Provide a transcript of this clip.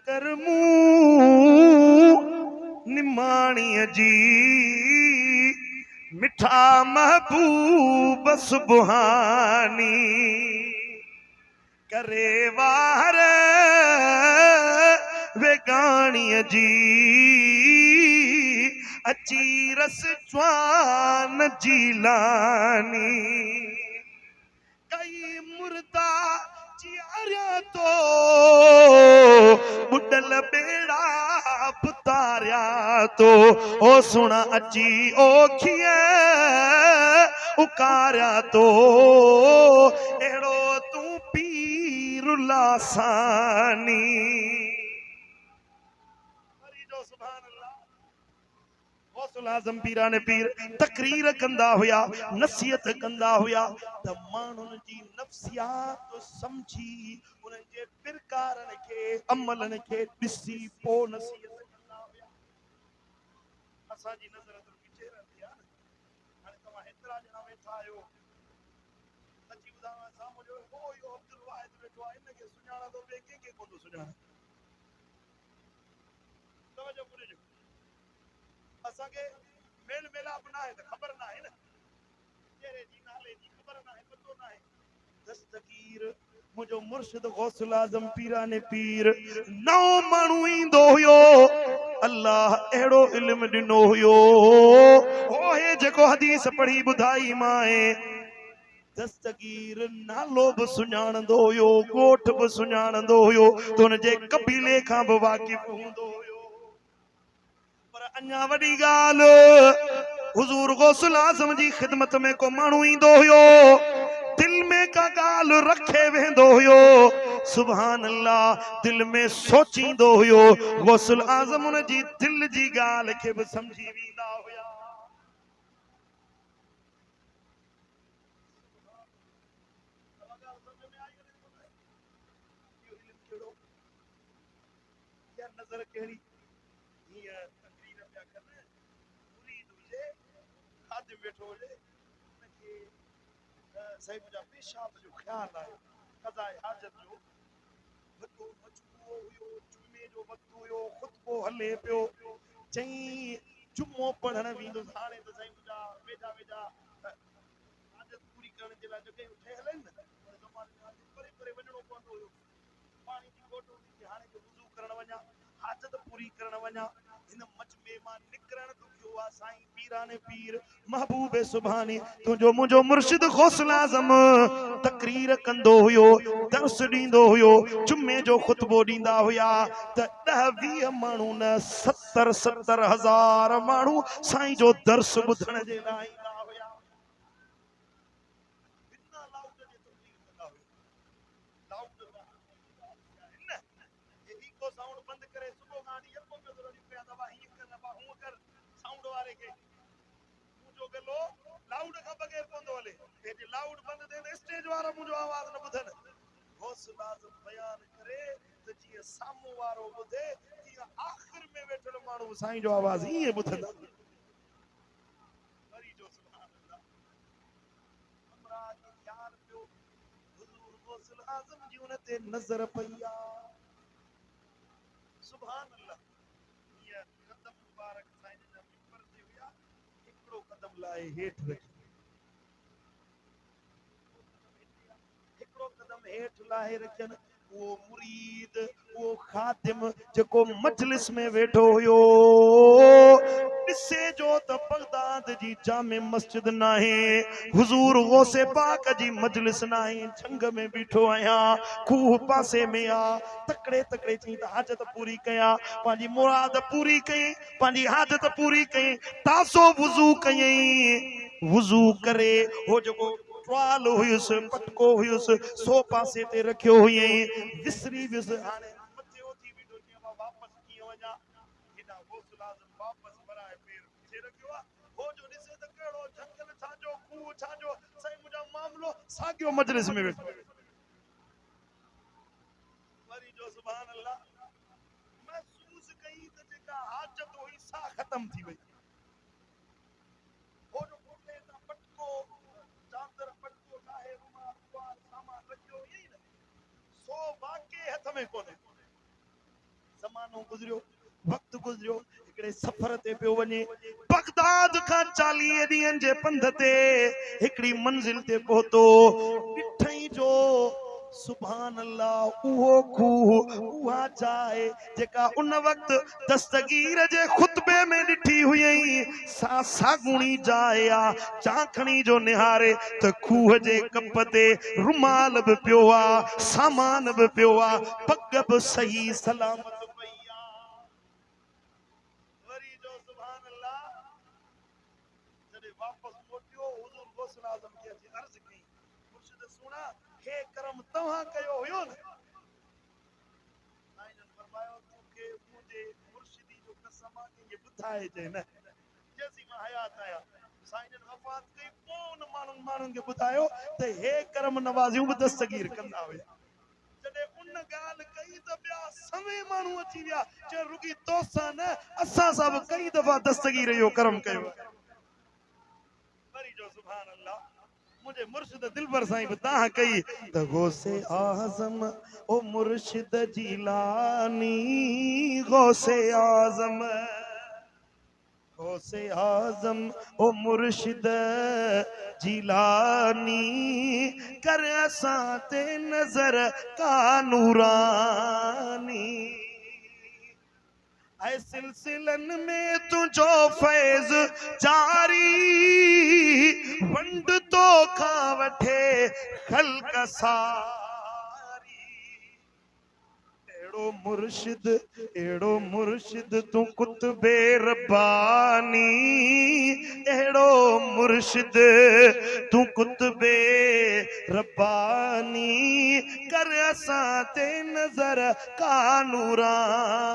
कर मूं निमाणीअ जी मिठा महबूब सुबहानी करे वार वेगाणीअ जी अची रस ज्वान जीलानी कई मुर्दा चियारिया तो बुडल बेड़ा पुतारिया तो ओ सुना अची ओखिए उकारिया तो एड़ो तू पीर लासानी आज़म पीराने पीर तकरीर कंदा हुया नसीहत कंदा हुया त माण्हुनि जी नफ्सियात समझी उन्हनि जे फिरकारनि खे अमलनि खे ॾिसी पोइ नसीहत कंदा हुया असांजी नज़र त पीछे रहंदी आहे हाणे तव्हां हेतिरा ॼणा वेठा आहियो सची ॿुधायां साम्हूं जो हो इहो अब्दुल वाहिद वेठो आहे इनखे सुञाणा थो ॿिए कंहिंखे कोन थो सुञाणे तवजो पूरी जो असांखे मेल मिलाप न आहे त ख़बर न आहे न चेहरे जी नाले जी ख़बर न आहे पतो न आहे दस्तगीर मुंहिंजो मुर्शिद गौसुल आज़म पीराने पीर नओ माण्हू ईंदो हुयो अल्लाह अहिड़ो इल्मु ॾिनो हुयो हो हे जेको हदीस पढ़ी ॿुधाई माए दस्तगीर नालो बि सुञाणंदो हुयो ॻोठ बि सुञाणंदो हुयो त हुनजे कबीले खां बि वाक़िफ़ हूंदो हुयो पर अञा वॾी ॻाल्हि हुज़ूर गौसुल आज़म जी ख़िदमत में को माण्हू ईंदो हुयो दिल में का ॻाल्हि रखे वेंदो हुयो सुभान अल्लाह दिल में सोचींदो हुयो गौसुल आज़म उन जी दिल जी ॻाल्हि खे बि समझी वेंदा हुया नज़र कहिड़ी हीअं तकरीर पिया कनि मुरीद हुजे खादिम वेठो हुजे उनखे साईं मुंहिंजा पेशाब जो ख़्याल आहे क़ज़ाए हाजत जो वॾो मजमूओ हुयो जुमे जो वक़्तु हुयो ख़ुतबो हले पियो चई जुमो पढ़ण वेंदुसि हाणे त साईं मुंहिंजा वेझा वेझा हाजत पूरी करण जे लाइ जॻहियूं ठहियल आहिनि न उन ज़माने में परे परे वञिणो पवंदो हुयो पाणी जी घोट हूंदी हुई हाणे जो वुज़ू करण वञा हाजत पूरी करण वञा हिन मजमे मां निकिरण दुखियो आहे साईं पीराने पीर महबूब सुभानी तुंहिंजो मुंहिंजो मुर्शिद गौसुल आज़म तकरीर कंदो हुयो दर्स ॾींदो हुयो जुमे जो ख़ुतबो ॾींदा हुया त 10-20 माण्हू न 70,000 माण्हू साईं जो दर्स ॿुधण जे लाइ ईंदा हुया बिना लाउड जे तकरीर कंदा हुया लाउड यही को साउंड बंद करे सुबह गाड़ी यको में जरूरी पे दवा ही कर दवा हूं कर साउंड वाले के मुझो गलो लाउड का बगैर कोंदो हले ए जे लाउड बंद दे स्टेज वाला मुझो आवाज न बुधन गौसुल आज़म बयान करे त जी सामू वारो बुधे जी आखिर में वेठल माण्हू साईं जो आवाज ही बुधंदा वरी जो सुभान अल्लाह हमरा के ख्याल पियो हुजूर गौसुल आज़म जी उन ते नज़र पईया सुभान अल्लाह ये कदम मुबारक साईं जा मिंबर ते हुया हिकड़ो कदम लाए हेठ रखी हिकड़ो कदम हेठ लाए रखन वो मुरीद वो खादिम जेको मजलिस में वेठो हुयो ॾिसे जो त बगदाद जी जामे मस्जिद नाहे हुजूर गौसे पाक जी मजलिस नाहे झंग में बीठो आहियां खूह पासे में आ तकड़े तकड़े चई त हाजत पूरी कया पंहिंजी मुराद पूरी कई पंहिंजी हाजत पूरी कई तासो वुज़ू कयई वुज़ू करे हो जेको ट्वाल हुयुसि पटको हुयुसि सो पासे ते रखियो हुयई विसरी वियुसि हाणे मथे उथी बीठो चई मां वापसि कीअं वञा हेॾा गौसुल आज़म वापसि वराए पेर पीछे रखियो आहे हो जो ॾिसे त कहिड़ो झंगल छांजो खूह छांजो साईं मुंहिंजो मामलो साॻियो मजलिस में वेठो वरी जो सुभान अल्लाह महसूस कई त जेका हाजत हुई सा ख़त्म थी वई हो जो कोठे तां पटको चादर पटको ठाहे रुमाल सामान रखियो हुई न सो वाके हथ में कोन्हे ज़मानो गुज़रियो वक्त गुज़रियो हिकिड़े सफ़र ते पियो वञे बगदाद खां 40 ॾींहंनि जे पंध ते हिकिड़ी मंज़िल ते पहुतो ॾिठई जो सुभान अल्लाह उहो खूह उहा जाइ जेका उन वक्त दस्तगीर जे खुतबे में ॾिठी हुई सा सागुणी जाइ आ चाखणी जो निहारे त खूह जे कप ते रुमाल बि पियो आ सामान बि पियो आ पग बि सही सलामत पई आ वरी जो सुभान अल्लाह जॾहिं वापसि मोटियो हुज़ूर गौसल आज़म खे अची अर्ज़ कई मुर्शिद सुणा हे करम तव्हां कयो हुयो न साईं फरमायो तोखे मुंहिंजे मुर्शिदी जो कसम आहे कंहिंखे ॿुधाए जे न जेसीं मां हयात आहियां साईं वफ़ात कई पोइ उन माण्हुनि खे ॿुधायो त हे करम नवाज़ियूं बि दस्तगीर कंदा हुया जॾहिं उन ॻाल्हि कई त ॿिया सवे माण्हू अची विया चयो रुॻी तोसां न असां सां बि कई दफ़ा दस्तगीर इहो करम कयो वरी जो सुभान अल्लाह मुझे मुर्शिद दिलबर साईं बि तव्हां कई त गौसे आज़म ओ मुर्शिद जीलानी गौसे आज़म गौसे आज़म ओ मुर्शिद जीलानी कर असां ते नज़र का नूरानी ऐ सिलसिलन में तुझो फैज़ जारी वंड तो खा वठे खल्क सारी एड़ो मुर्शिद तू कुतबे रब्बानी एड़ो मुर्शिद तू कुतबे रब्बानी कर असां ते नज़र का नूरानी